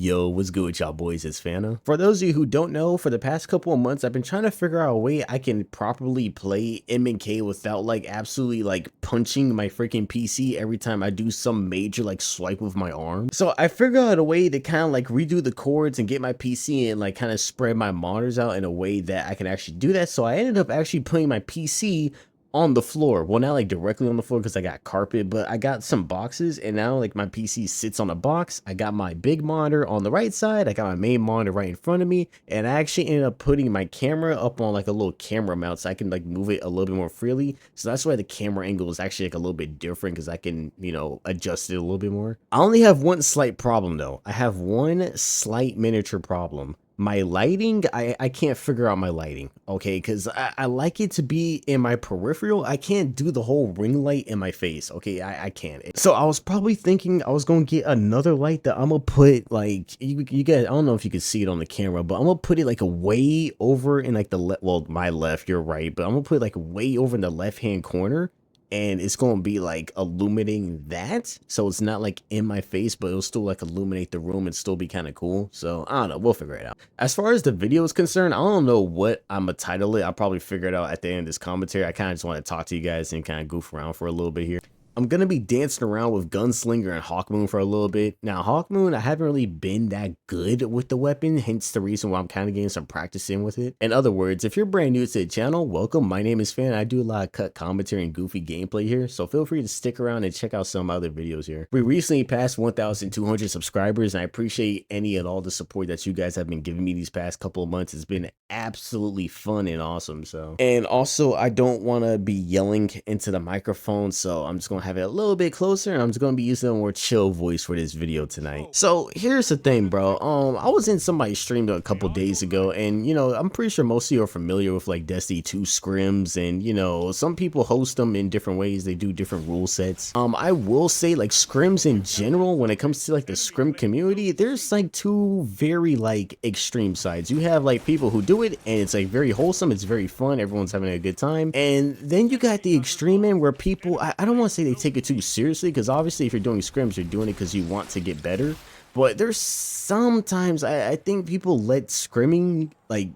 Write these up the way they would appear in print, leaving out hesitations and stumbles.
Yo, what's good with y'all boys? It's Fana. For those of you who don't know, for the past couple of months, I've been trying to figure out a way I can properly play M&K without like absolutely like punching my freaking PC every time I do some major like swipe with my arm. So I figured out a way to kind of like redo the chords and get my PC and like kind of spread my monitors out in a way that I can actually do that. So I ended up actually putting my PC on the floor. Well, not like directly on the floor because I got carpet, but I got some boxes, and now like my PC sits on a box. I got my big monitor on the right side, I got my main monitor right in front of me, and I actually ended up putting my camera up on like a little camera mount so I can like move it a little bit more freely. So that's why the camera angle is actually like a little bit different, because I can, you know, adjust it a little bit more. I only have one slight problem though. I have one slight miniature problem. My lighting, I can't figure out my lighting, okay, because I like it to be in my peripheral. I can't do the whole ring light in my face, okay, I can't. So I was probably thinking I was going to get another light that I'm going to put, like, you guys, I don't know if you can see it on the camera, but I'm going to put it, like, way over in, like, well, my left, you're right, but I'm going to put it, like, way over in the left-hand corner. And it's going to be like illuminating that, so it's not like in my face, but it'll still like illuminate the room and still be kind of cool. So I don't know, we'll figure it out. As far as the video is concerned, I don't know what I'm gonna title it. I'll probably figure it out at the end of this commentary. I kind of just want to talk to you guys and kind of goof around for a little bit here. I'm going to be dancing around with Gunslinger and Hawkmoon for a little bit. Now, Hawkmoon, I haven't really been that good with the weapon, hence the reason why I'm kind of getting some practice in with it. In other words, if you're brand new to the channel, welcome. My name is Fan. I do a lot of cut commentary and goofy gameplay here, so feel free to stick around and check out some of my other videos here. We recently passed 1,200 subscribers, and I appreciate any and all the support that you guys have been giving me these past couple of months. It's been absolutely fun and awesome. So, and also, I don't want to be yelling into the microphone, so I'm just going to have it a little bit closer, and I'm just gonna be using a more chill voice for this video tonight. So here's the thing, bro. I was in somebody's stream a couple days ago, and you know, I'm pretty sure most of you are familiar with like Destiny 2 scrims, and you know, some people host them in different ways. They do different rule sets. I will say, like, scrims in general, when it comes to like the scrim community, there's like two very like extreme sides. You have like people who do it and it's like very wholesome, it's very fun, everyone's having a good time, and then you got the extreme end where people, I don't want to say they take it too seriously, because obviously if you're doing scrims, you're doing it because you want to get better. But there's sometimes I think people let scrimming like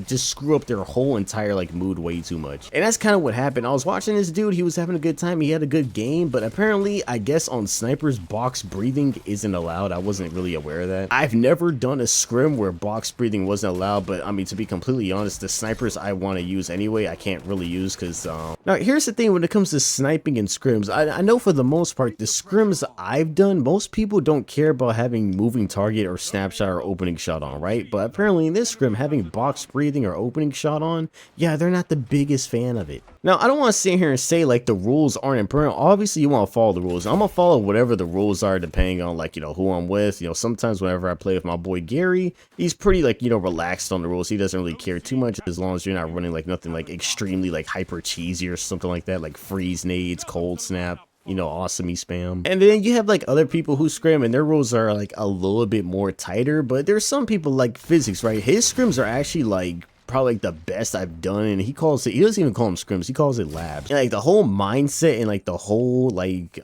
just screw up their whole entire like mood way too much. And that's kind of what happened. I was watching this dude, he was having a good time, he had a good game, but apparently I guess on snipers box breathing isn't allowed. I wasn't really aware of that. I've never done a scrim where box breathing wasn't allowed, but I mean, to be completely honest, the snipers I want to use anyway, I can't really use, because now here's the thing, when it comes to sniping and scrims, I know for the most part the scrims I've done, most people don't care about having moving target or snapshot or opening shot on, right? But apparently in this scrim, having box breathing or opening shot on, yeah, they're not the biggest fan of it. Now, I don't want to sit here and say like the rules aren't important. Obviously you want to follow the rules. I'm gonna follow whatever the rules are depending on, like, you know, who I'm with. You know, sometimes whenever I play with my boy Gary, he's pretty like, you know, relaxed on the rules. He doesn't really care too much as long as you're not running like nothing like extremely like hyper cheesy or something like that, like freeze nades, cold snap, you know, awesome spam. And then you have like other people who scrim and their rules are like a little bit more tighter, but there's some people like physics, right? His scrims are actually like probably like the best I've done, and he calls it, he doesn't even call them scrims, he calls it labs. And like the whole mindset and like the whole like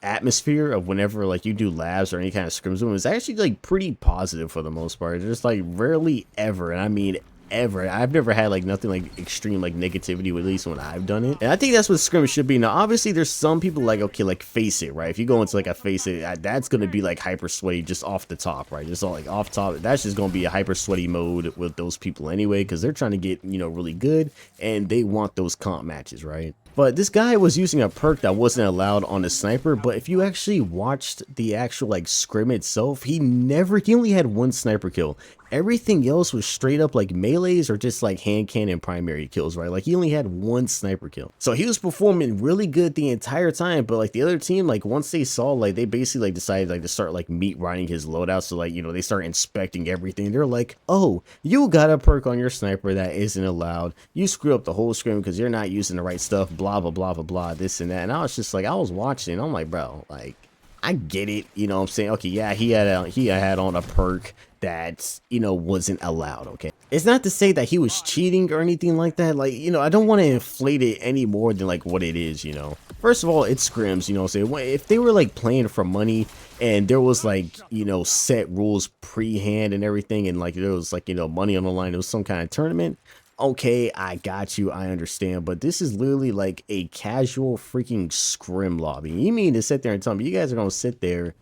atmosphere of whenever like you do labs or any kind of scrims is actually like pretty positive for the most part. There's like rarely ever, and I mean ever, I've never had like nothing like extreme like negativity, at least when I've done it. And I think that's what scrims should be. Now obviously there's some people like, okay, like face it, right? If you go into like a face it, that's gonna be like hyper sweaty just off the top, right? Just all like off top, that's just gonna be a hyper sweaty mode with those people anyway, because they're trying to get, you know, really good and they want those comp matches, right? But this guy was using a perk that wasn't allowed on the sniper, but if you actually watched the actual like scrim itself, he only had one sniper kill. Everything else was straight up like melees or just like hand cannon primary kills, right? Like he only had one sniper kill. So he was performing really good the entire time, but like the other team, like once they saw, like they basically like decided like to start like meat riding his loadout. So like, you know, they start inspecting everything. They're like, oh, you got a perk on your sniper that isn't allowed. You screw up the whole scrim because you're not using the right stuff, blah, blah, blah, blah, blah, this and that. And I was just like, I was watching and I'm like, bro, like, I get it, you know what I'm saying? Okay, yeah, he had on a perk that, you know, wasn't allowed, okay? It's not to say that he was cheating or anything like that. Like, you know, I don't want to inflate it any more than like what it is, you know. First of all, it's scrims, you know what I'm saying? If they were like playing for money and there was like, you know, set rules pre-hand and everything, and like there was like, you know, money on the line, it was some kind of tournament. Okay, I got you, I understand, but this is literally like a casual freaking scrim lobby. You mean to sit there and tell me you guys are gonna sit there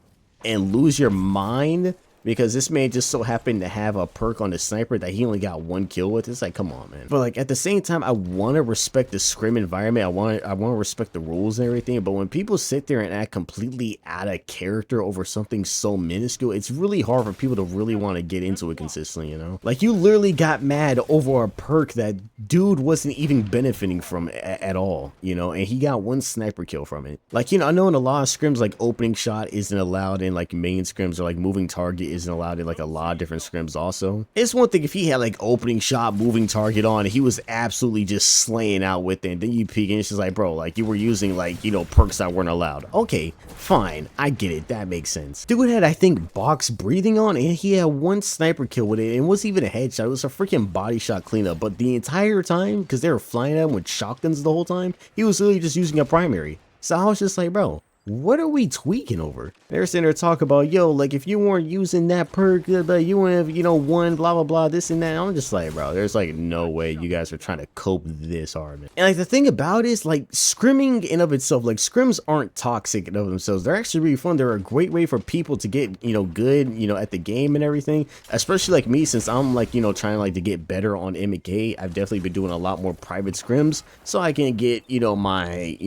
and lose your mind because this man just so happened to have a perk on the sniper that he only got 1 kill with? It's like, come on, man. But like at the same time, I want to respect the scrim environment. I want to respect the rules and everything. But when people sit there and act completely out of character over something so minuscule, it's really hard for people to really want to get into it consistently, you know? Like, you literally got mad over a perk that dude wasn't even benefiting from at all, you know? And he got 1 sniper kill from it. Like, you know, I know in a lot of scrims, like opening shot isn't allowed in like main scrims, or like moving target isn't allowed in like a lot of different scrims also. It's one thing if he had like opening shot, moving target on, and he was absolutely just slaying out with it, and then you peek and it's just like, bro, like you were using like, you know, perks that weren't allowed. Okay, fine, I get it, that makes sense. Dude had, I think, box breathing on, and he had 1 sniper kill with it, and it wasn't even a headshot, it was a freaking body shot cleanup. But the entire time, because they were flying at him with shotguns the whole time, he was literally just using a primary. So I was just like, bro, what are we tweaking over? They're sitting there talking about, yo, like if you weren't using that perk, you wouldn't have, you know, won, blah, blah, blah, this and that. I'm just like, bro, there's like no way you guys are trying to cope this hard, man. And like the thing about it is, like, scrimming in of itself, like scrims aren't toxic in of themselves. They're actually really fun. They're a great way for people to get, you know, good, you know, at the game and everything. Especially like me, since I'm like, you know, trying like to get better on M&K. I've definitely been doing a lot more private scrims so I can get, you know, my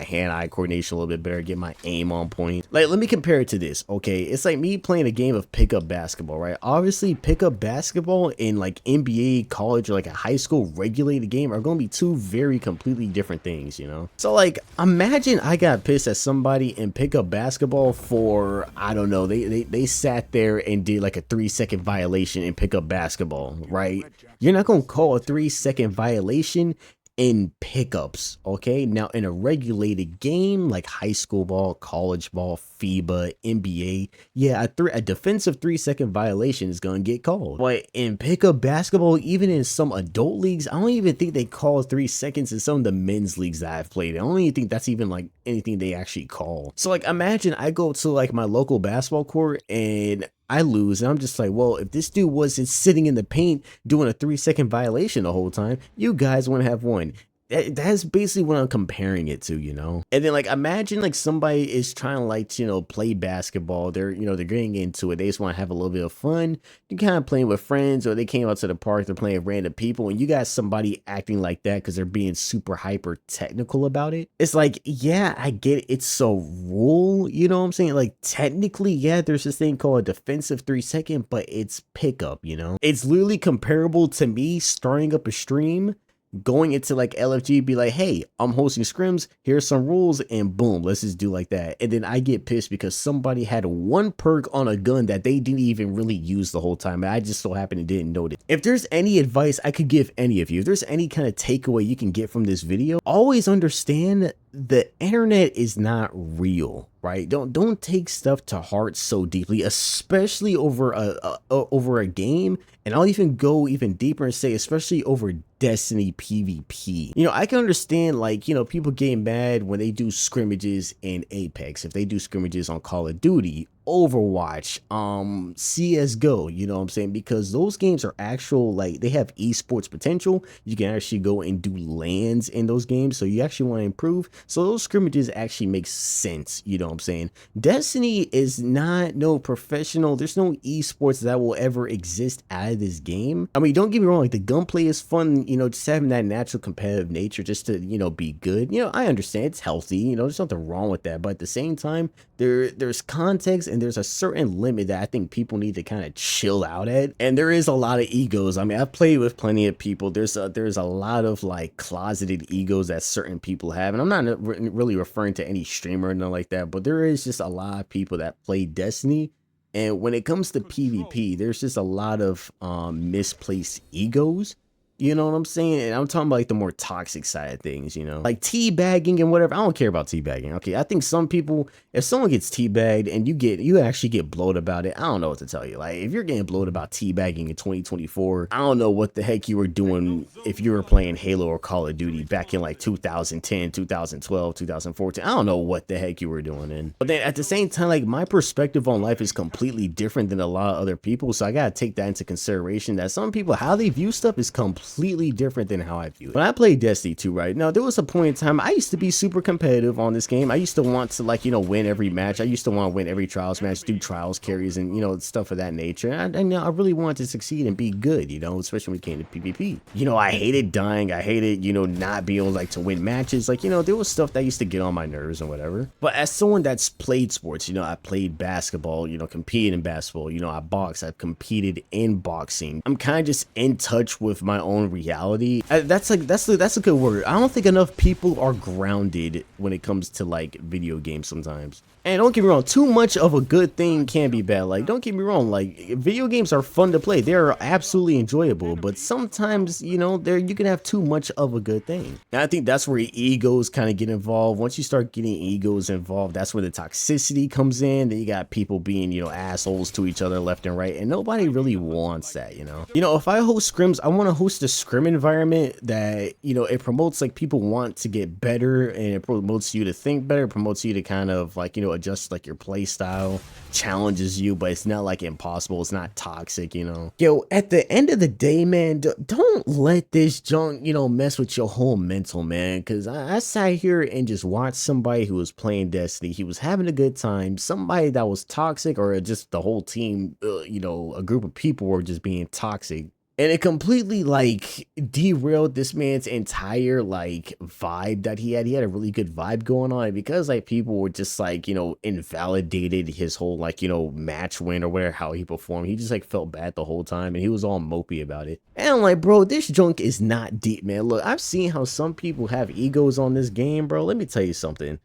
hand-eye coordination a little bit better, get my aim on point. Like, let me compare it to this, okay? It's like me playing a game of pickup basketball, right? Obviously, pickup basketball in like NBA, college, or like a high school regulated game are going to be 2 very completely different things, you know? So like, imagine I got pissed at somebody in pickup basketball for, I don't know, they sat there and did like a 3-second violation in pickup basketball, right? You're not going to call a 3-second violation in pickups, okay? Now in a regulated game like high school ball, college ball, FIBA, NBA, yeah, a defensive 3-second violation is gonna get called. But in pickup basketball, even in some adult leagues, I don't even think they call 3 seconds in some of the men's leagues that I've played. I don't even think that's even like anything they actually call. So like, imagine I go to like my local basketball court and I lose, and I'm just like, well, if this dude wasn't sitting in the paint doing a 3-second violation the whole time, you guys wouldn't have won. That's basically what I'm comparing it to, you know? And then like, imagine like somebody is trying to like, you know, play basketball. They're, you know, they're getting into it. They just want to have a little bit of fun. You're kind of playing with friends, or they came out to the park, they're playing with random people, and you got somebody acting like that because they're being super hyper technical about it. It's like, yeah, I get it. It's a rule, you know what I'm saying? Like, technically, yeah, there's this thing called a defensive 3-second, but it's pickup, you know? It's literally comparable to me starting up a stream, going into like LFG, be like, hey, I'm hosting scrims, here's some rules, and boom, let's just do like that. And then I get pissed because somebody had 1 perk on a gun that they didn't even really use the whole time, and I just so happened and didn't know it. If there's any advice I could give any of you, if there's any kind of takeaway you can get from this video, always understand the internet is not real, right? Don't take stuff to heart so deeply, especially over a game. And I'll even go even deeper and say, especially over Destiny PvP. You know, I can understand, like, you know, people getting mad when they do scrimmages in Apex, if they do scrimmages on Call of Duty, Overwatch, CSGO, you know what I'm saying? Because those games are actual, like, they have esports potential. You can actually go and do LANs in those games, so you actually want to improve. So those scrimmages actually make sense, you know what I'm saying? Destiny is not no professional. There's no esports that will ever exist out of this game. I mean, don't get me wrong, like, the gunplay is fun, you know, just having that natural competitive nature just to, you know, be good. You know, I understand it's healthy, you know, there's nothing wrong with that, but at the same time, there's context and there's a certain limit that I think people need to kind of chill out at. And there is a lot of egos. I mean, I've played with plenty of people. There's a lot of like closeted egos that certain people have, and I'm not really referring to any streamer or nothing like that, but there is just a lot of people that play Destiny, and when it comes to PvP, there's just a lot of misplaced egos. You know what I'm saying? And I'm talking about like the more toxic side of things, you know, like teabagging and whatever. I don't care about teabagging. Okay, I think some people, if someone gets teabagged and you actually get blowed about it, I don't know what to tell you. Like if you're getting blowed about teabagging in 2024, I don't know what the heck you were doing if you were playing Halo or Call of Duty back in like 2010, 2012, 2014. I don't know what the heck you were doing in. But then at the same time, like my perspective on life is completely different than a lot of other people, so I gotta take that into consideration, that some people, how they view stuff is completely different than how I view it. When I played Destiny 2, right now, there was a point in time I used to be super competitive on this game. I used to want to, like, you know, win every match. I used to want to win every trials match, do trials carries, and, you know, stuff of that nature. And I really wanted to succeed and be good, you know, especially when it came to PvP. You know, I hated dying. I hated, you know, not being able, like, to win matches. Like, you know, there was stuff that used to get on my nerves and whatever. But as someone that's played sports, you know, I played basketball, you know, competed in basketball, you know, I boxed, I've competed in boxing. I'm kind of just in touch with my own reality. That's a good word. I don't think enough people are grounded when it comes to like video games sometimes. And don't get me wrong, too much of a good thing can be bad. Like, don't get me wrong, like, video games are fun to play. They're absolutely enjoyable, but sometimes, you know, you can have too much of a good thing. And I think that's where egos kind of get involved. Once you start getting egos involved, that's where the toxicity comes in. Then you got people being, you know, assholes to each other left and right, and nobody really wants that, you know? You know, if I host scrims, I want to host a scrim environment that, you know, it promotes, like, people want to get better, and it promotes you to think better, it promotes you to kind of, like, you know, adjust like your play style, challenges you, but it's not like impossible, it's not toxic, you know. Yo, at the end of the day, man, don't let this junk, you know, mess with your whole mental, man, because I sat here and just watched somebody who was playing Destiny, he was having a good time, somebody that was toxic, or just the whole team, you know, a group of people were just being toxic. And it completely like derailed this man's entire like vibe that he had. He had a really good vibe going on, because like people were just like, you know, invalidated his whole like, you know, match win or whatever, how he performed. He just like felt bad the whole time, and he was all mopey about it. And I'm like, bro, this junk is not deep, man. Look, I've seen how some people have egos on this game, bro. Let me tell you something.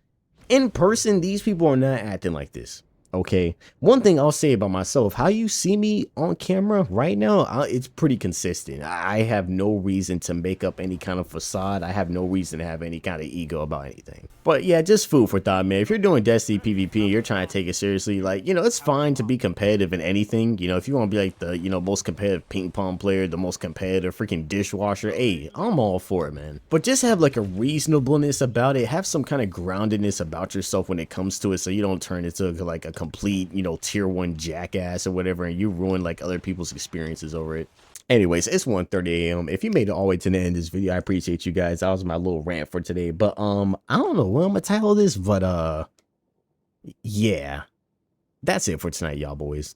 In person, these people are not acting like this. Okay, one thing I'll say about myself, how you see me on camera right now, it's pretty consistent. I have no reason to make up any kind of facade. I have no reason to have any kind of ego about anything. But yeah, just food for thought, man. If you're doing Destiny PvP and you're trying to take it seriously, like, you know, it's fine to be competitive in anything. You know, if you want to be like the, you know, most competitive ping pong player, the most competitive freaking dishwasher, hey, I'm all for it, man. But just have like a reasonableness about it. Have some kind of groundedness about yourself when it comes to it, so you don't turn into like a complete, you know, tier 1 jackass or whatever, and you ruin like other people's experiences over it. Anyways, it's 1:30 a.m. If you made it all the way to the end of this video, I appreciate you guys. That was my little rant for today. But I don't know what I'm gonna title this, but yeah, that's it for tonight, y'all boys.